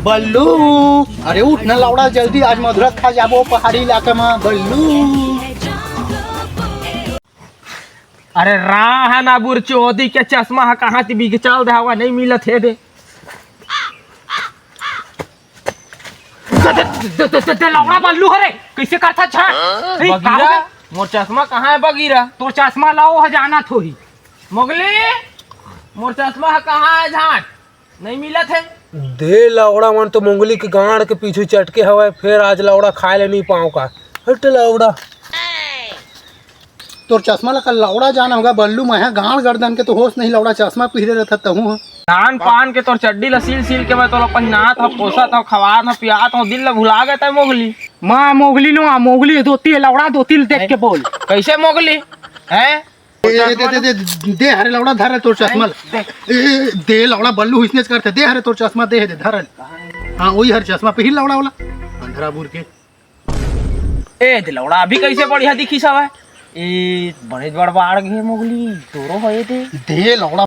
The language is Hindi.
बल्लू अरे उठ ना लौड़ा जल्दी आज मधुरत खा जाबो पहाड़ी इलाका में बल्लू। अरे रहा ना बुरचोदी के चश्मा है कहाँ से बिक चल रहा नहीं मिलत है दे लौड़ा बल्लू हरे कैसे करता छा बगीरा मोर चश्मा कहाँ है बगीरा तो चश्मा लाओ है जाना थोड़ी मोगली मोर चश्मा है कहाँ है झाट नहीं मिलत है दे लौड़ा मन तो मुंगली के गांड के पीछे चटके हवा फिर आज लौड़ा खाए ले नहीं पाऊँ का हट लौड़ा तोर चश्मा ला कल लौड़ा जाना होगा बल्लू मैं गाड़ गर्दन के तो होश नहीं लौड़ा चश्मा पहरे रहता तहूँ धान पान के तोर चड्डी ला सील सील के मैं तो पहनात हूँ पोसत हूँ खवात हूँ पियात हूँ दिल ला भुला गया था मोगली माँ मोगली नो मोगली धोती है लौड़ा धोती देख के बोल कैसे मोगली है दे हरे लौड़ा धर तोर चश्मा दे लौड़ा बल्लू इसने करते दे हरे तोर चश्मा दे धर हाँ वही हर चश्मा पहिर लौड़ा वाला अंधरा बुर के ए लौड़ा अभी कैसे बढ़िया दिखी सब है ए बड़े बड़ बाढ़ गए मोगली तोरो है दे लौड़ा